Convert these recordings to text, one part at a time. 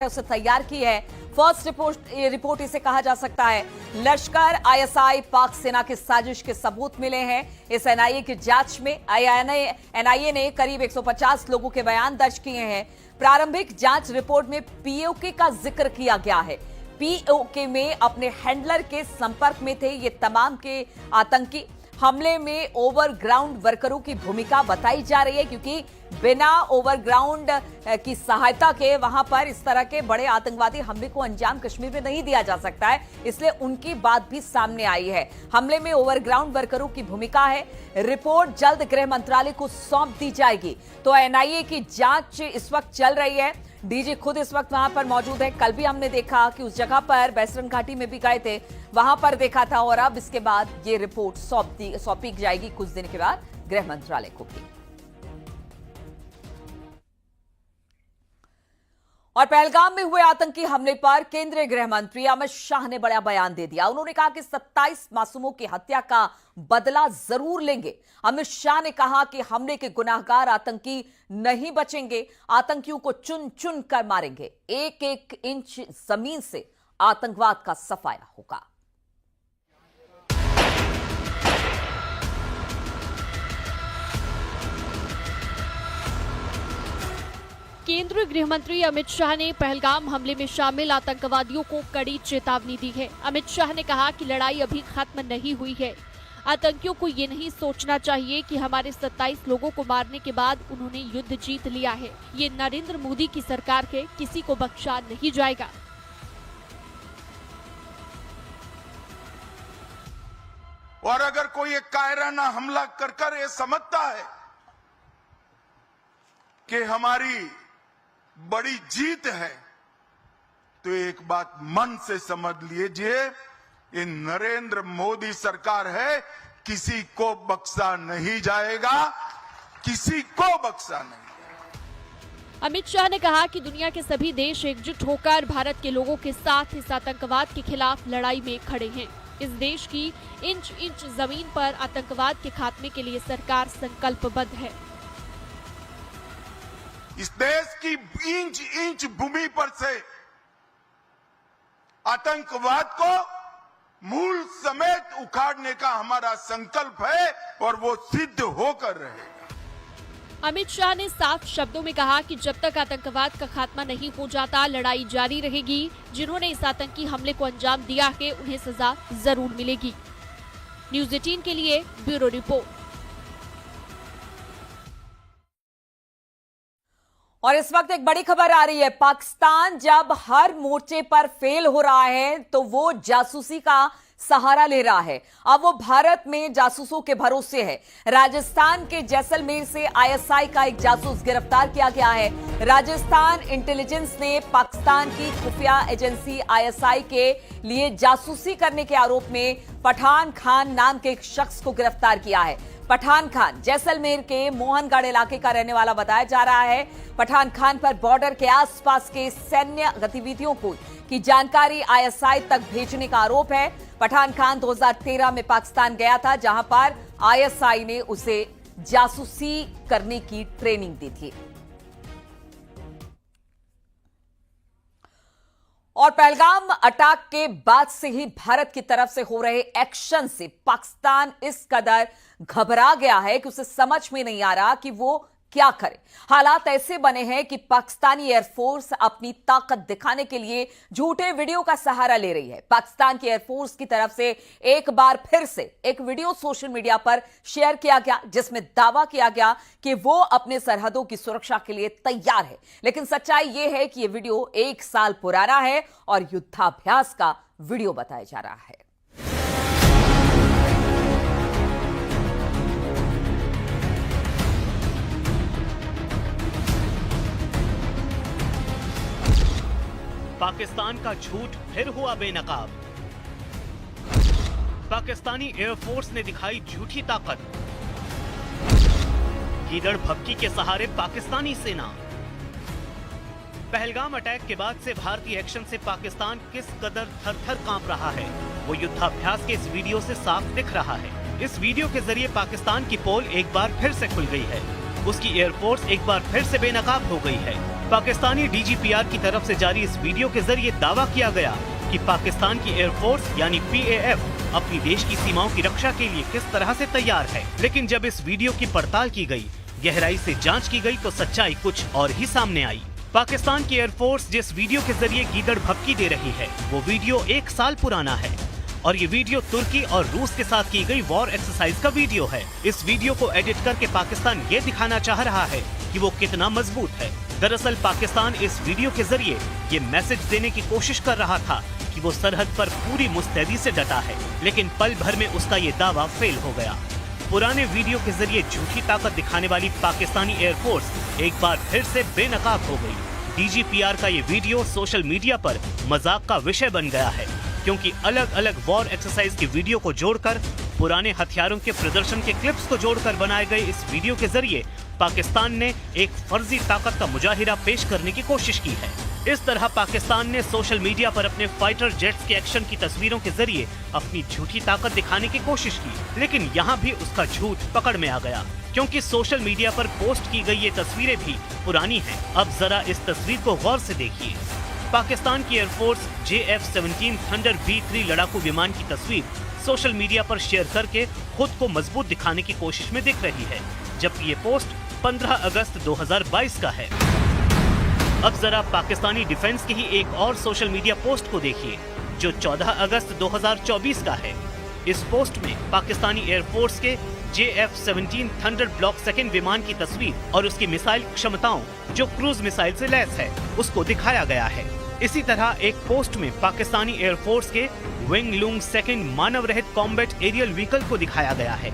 उसे तैयार की है। फर्स्ट रिपोर्ट इसे कहा जा सकता है। लश्कर, आईएसआई, पाक सेना की साजिश के सबूत मिले हैं। इस एनआईए की जांच में एनआईए ने करीब 150 लोगों के बयान दर्ज किए हैं। प्रारंभिक जांच रिपोर्ट में पीओके का जिक्र किया गया है। पीओके में अपने हैंडलर के संपर्क में थे ये तमाम के आतंकी। हमले में ओवरग्राउंड वर्करों की भूमिका बताई जा रही है, क्योंकि बिना ओवरग्राउंड की सहायता के वहां पर इस तरह के बड़े आतंकवादी हमले को अंजाम कश्मीर में नहीं दिया जा सकता है, इसलिए उनकी बात भी सामने आई है। हमले में ओवरग्राउंड वर्करों की भूमिका है। रिपोर्ट जल्द गृह मंत्रालय को सौंप दी जाएगी। तो एनआईए की जांच इस वक्त चल रही है। डीजी खुद इस वक्त वहां पर मौजूद है। कल भी हमने देखा कि उस जगह पर बैसरन घाटी में भी गए थे, वहां पर देखा था। और अब इसके बाद ये रिपोर्ट सौंपी जाएगी कुछ दिन के बाद गृह मंत्रालय को भी। और पहलगाम में हुए आतंकी हमले पर केंद्रीय गृह मंत्री अमित शाह ने बड़ा बयान दे दिया। उन्होंने कहा कि 27 मासूमों की हत्या का बदला जरूर लेंगे। अमित शाह ने कहा कि हमले के गुनाहगार आतंकी नहीं बचेंगे, आतंकियों को चुन चुन कर मारेंगे। एक एक इंच जमीन से आतंकवाद का सफाया होगा। केंद्रीय गृह मंत्री अमित शाह ने पहलगाम हमले में शामिल आतंकवादियों को कड़ी चेतावनी दी है। अमित शाह ने कहा कि लड़ाई अभी खत्म नहीं हुई है। आतंकियों को ये नहीं सोचना चाहिए कि हमारे 27 लोगों को मारने के बाद उन्होंने युद्ध जीत लिया है। ये नरेंद्र मोदी की सरकार है, किसी को बख्शा नहीं जाएगा। और अगर कोई एक कायराना हमला कर ये समझता है कि हमारी बड़ी जीत है, तो एक बात मन से समझ लीजिए, ये नरेंद्र मोदी सरकार है, किसी को बख्शा नहीं जाएगा, किसी को बख्शा नहीं। अमित शाह ने कहा कि दुनिया के सभी देश एकजुट होकर भारत के लोगों के साथ इस आतंकवाद के खिलाफ लड़ाई में खड़े हैं। इस देश की इंच इंच जमीन पर आतंकवाद के खात्मे के लिए सरकार संकल्पबद्ध है। इस देश की इंच इंच भूमि पर से आतंकवाद को मूल समेत उखाड़ने का हमारा संकल्प है और वो सिद्ध होकर रहेगा। अमित शाह ने साफ शब्दों में कहा कि जब तक आतंकवाद का खात्मा नहीं हो जाता, लड़ाई जारी रहेगी। जिन्होंने इस आतंकी हमले को अंजाम दिया है, उन्हें सजा जरूर मिलेगी। न्यूज़ 18 के लिए ब्यूरो रिपोर्ट। और इस वक्त एक बड़ी खबर आ रही है। पाकिस्तान जब हर मोर्चे पर फेल हो रहा है तो वो जासूसी का सहारा ले रहा है। अब वो भारत में जासूसों के भरोसे है। राजस्थान के जैसलमेर से आईएसआई का एक जासूस गिरफ्तार किया गया है। राजस्थान इंटेलिजेंस ने पाकिस्तान की खुफिया एजेंसी आईएसआई के लिए जासूसी करने के आरोप में पठान खान नाम के एक शख्स को गिरफ्तार किया है। पठान खान जैसलमेर के मोहनगढ़ इलाके का रहने वाला बताया जा रहा है। पठान खान पर बॉर्डर के आसपास के सैन्य गतिविधियों की जानकारी आईएसआई तक भेजने का आरोप है। पठान खान 2013 में पाकिस्तान गया था, जहां पर आईएसआई ने उसे जासूसी करने की ट्रेनिंग दी थी। और पहलगाम अटैक के बाद से ही भारत की तरफ से हो रहे एक्शन से पाकिस्तान इस कदर घबरा गया है कि उसे समझ में नहीं आ रहा कि वो क्या करे। हालात ऐसे बने हैं कि पाकिस्तानी एयरफोर्स अपनी ताकत दिखाने के लिए झूठे वीडियो का सहारा ले रही है। पाकिस्तान की एयरफोर्स की तरफ से एक बार फिर से एक वीडियो सोशल मीडिया पर शेयर किया गया, जिसमें दावा किया गया कि वो अपने सरहदों की सुरक्षा के लिए तैयार है। लेकिन सच्चाई यह है कि यह वीडियो 1 साल पुराना है और युद्धाभ्यास का वीडियो बताया जा रहा है। पाकिस्तान का झूठ फिर हुआ बेनकाब। पाकिस्तानी एयरफोर्स ने दिखाई झूठी ताकत। कीदड़ भपकी के सहारे पाकिस्तानी सेना। पहलगाम अटैक के बाद से भारतीय एक्शन से पाकिस्तान किस कदर थर-थर कांप रहा है, वो युद्धाभ्यास के इस वीडियो से साफ दिख रहा है। इस वीडियो के जरिए पाकिस्तान की पोल एक बार फिर से खुल गई है। उसकी एयरफोर्स एक बार फिर से बेनकाब हो गई है। पाकिस्तानी डीजीपीआर की तरफ से जारी इस वीडियो के जरिए दावा किया गया कि पाकिस्तान की एयरफोर्स यानी PAF अपनी देश की सीमाओं की रक्षा के लिए किस तरह से तैयार है। लेकिन जब इस वीडियो की पड़ताल की गई, गहराई से जांच की गई तो सच्चाई कुछ और ही सामने आई। पाकिस्तान की एयरफोर्स जिस वीडियो के जरिए गीदड़ भभकी दे रही है, वो वीडियो 1 साल पुराना है और ये वीडियो तुर्की और रूस के साथ की गई वॉर एक्सरसाइज का वीडियो है। इस वीडियो को एडिट करके पाकिस्तान ये दिखाना चाह रहा है कि वो कितना मजबूत है। दरअसल पाकिस्तान इस वीडियो के जरिए ये मैसेज देने की कोशिश कर रहा था कि वो सरहद पर पूरी मुस्तैदी से डटा है, लेकिन पल भर में उसका ये दावा फेल हो गया। पुराने वीडियो के जरिए झूठी ताकत दिखाने वाली पाकिस्तानी एयरफोर्स एक बार फिर से बेनकाब हो गई। डीजीपीआर का ये वीडियो सोशल मीडिया पर मजाक का विषय बन गया है, क्योंकि अलग अलग वॉर एक्सरसाइज की वीडियो को जोड़कर, पुराने हथियारों के प्रदर्शन के क्लिप्स को जोड़कर बनाए गए इस वीडियो के जरिए पाकिस्तान ने एक फर्जी ताकत का मुजाहिरा पेश करने की कोशिश की है। इस तरह पाकिस्तान ने सोशल मीडिया पर अपने फाइटर जेट्स के एक्शन की तस्वीरों के जरिए अपनी झूठी ताकत दिखाने की कोशिश की, लेकिन यहाँ भी उसका झूठ पकड़ में आ गया, क्योंकि सोशल मीडिया पर पोस्ट की गई ये तस्वीरें भी पुरानी हैं। अब जरा इस तस्वीर को गौर से देखिए। पाकिस्तान की एयरफोर्स JF-17 थंडर B-3 लड़ाकू विमान की तस्वीर सोशल मीडिया पर शेयर करके खुद को मजबूत दिखाने की कोशिश में दिख रही है, जबकि ये पोस्ट 15 अगस्त 2022 का है। अब जरा पाकिस्तानी डिफेंस की ही एक और सोशल मीडिया पोस्ट को देखिए, जो 14 अगस्त 2024 का है। इस पोस्ट में पाकिस्तानी एयरफोर्स के JF-17 थंडर ब्लॉक 2 विमान की तस्वीर और उसकी मिसाइल क्षमताओं, जो क्रूज मिसाइल से लैस है, उसको दिखाया गया है। इसी तरह एक पोस्ट में पाकिस्तानी एयरफोर्स के विंग लूंग 2 मानव रहित कॉम्बैट एरियल व्हीकल को दिखाया गया है।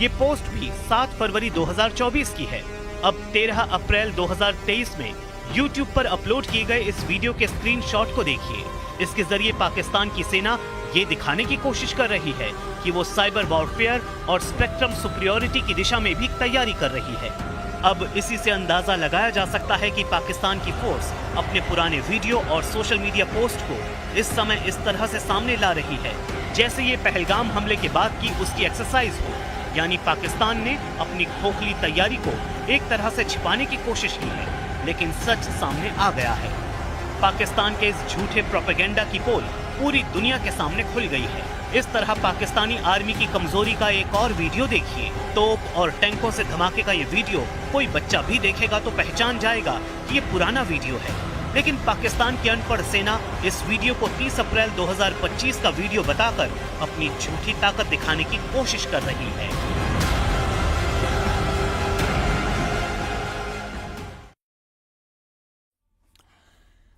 ये पोस्ट भी 7 फरवरी 2024 की है। अब 13 अप्रैल 2023 में YouTube पर अपलोड किए गए इस वीडियो के स्क्रीनशॉट को देखिए। इसके जरिए पाकिस्तान की सेना ये दिखाने की कोशिश कर रही है कि वो साइबर वॉरफेयर और स्पेक्ट्रम सुपीरियरिटी की दिशा में भी तैयारी कर रही है। अब इसी से अंदाजा लगाया जा सकता है कि पाकिस्तान की फोर्स अपने पुराने वीडियो और सोशल मीडिया पोस्ट को इस समय इस तरह से सामने ला रही है जैसे ये पहलगाम हमले के बाद की उसकी एक्सरसाइज हो। यानी पाकिस्तान ने अपनी खोखली तैयारी को एक तरह से छिपाने की कोशिश की है, लेकिन सच सामने आ गया है। पाकिस्तान के इस झूठे प्रोपेगेंडा की पोल पूरी दुनिया के सामने खुल गई है। इस तरह पाकिस्तानी आर्मी की कमजोरी का एक और वीडियो देखिए। तोप और टैंकों से धमाके का ये वीडियो कोई बच्चा भी देखेगा तो पहचान जाएगा कि ये पुराना वीडियो है, लेकिन पाकिस्तान की अनपढ़ सेना इस वीडियो को 30 अप्रैल 2025 का वीडियो बताकर अपनी झूठी ताकत दिखाने की कोशिश कर रही है।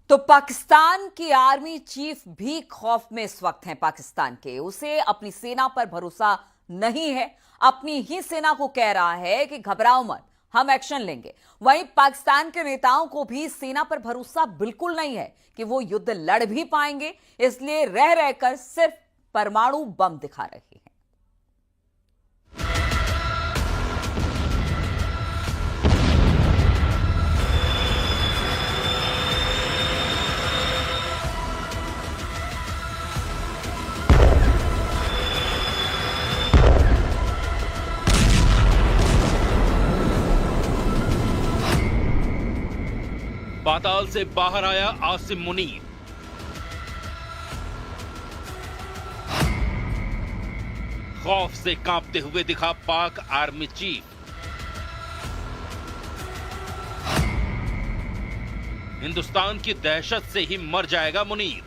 तो पाकिस्तान की आर्मी चीफ भी खौफ में इस वक्त हैं पाकिस्तान के। उसे अपनी सेना पर भरोसा नहीं है, अपनी ही सेना को कह रहा है कि घबराओ मत, हम एक्शन लेंगे। वहीं पाकिस्तान के नेताओं को भी सेना पर भरोसा बिल्कुल नहीं है कि वो युद्ध लड़ भी पाएंगे, इसलिए रह रहकर सिर्फ परमाणु बम दिखा रहे हैं। पाताल से बाहर आया आसिम मुनीर। खौफ से कांपते हुए दिखा पाक आर्मी चीफ। हिंदुस्तान की दहशत से ही मर जाएगा मुनीर।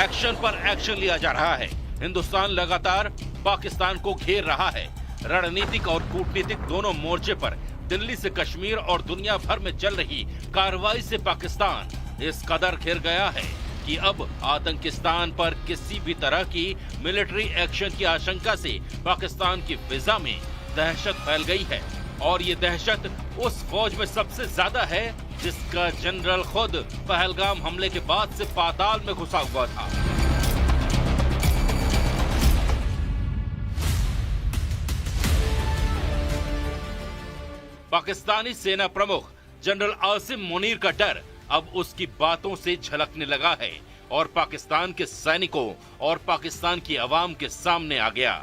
एक्शन पर एक्शन लिया जा रहा है। हिंदुस्तान लगातार पाकिस्तान को घेर रहा है। रणनीतिक और कूटनीतिक दोनों मोर्चे पर दिल्ली से कश्मीर और दुनिया भर में चल रही कार्रवाई से पाकिस्तान इस कदर घिर गया है कि अब आतंकिस्तान पर किसी भी तरह की मिलिट्री एक्शन की आशंका से पाकिस्तान की फिजा में दहशत फैल गई है। और ये दहशत उस फौज में सबसे ज्यादा है जिसका जनरल खुद पहलगाम हमले के बाद से पाताल में घुसा हुआ था। पाकिस्तानी सेना प्रमुख जनरल आसिम मुनीर का डर अब उसकी बातों से झलकने लगा है और पाकिस्तान के सैनिकों और पाकिस्तान की आवाम के सामने आ गया।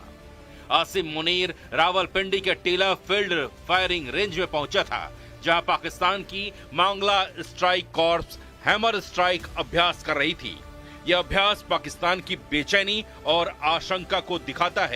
आसिम मुनीर रावलपिंडी के टीला फील्ड फायरिंग रेंज में पहुंचा था, जहां पाकिस्तान की मांगला स्ट्राइक कॉर्प्स हैमर स्ट्राइक अभ्यास कर रही थी। यह अभ्यास पाकिस्तान की बेचैनी और आशंका को दिखाता है।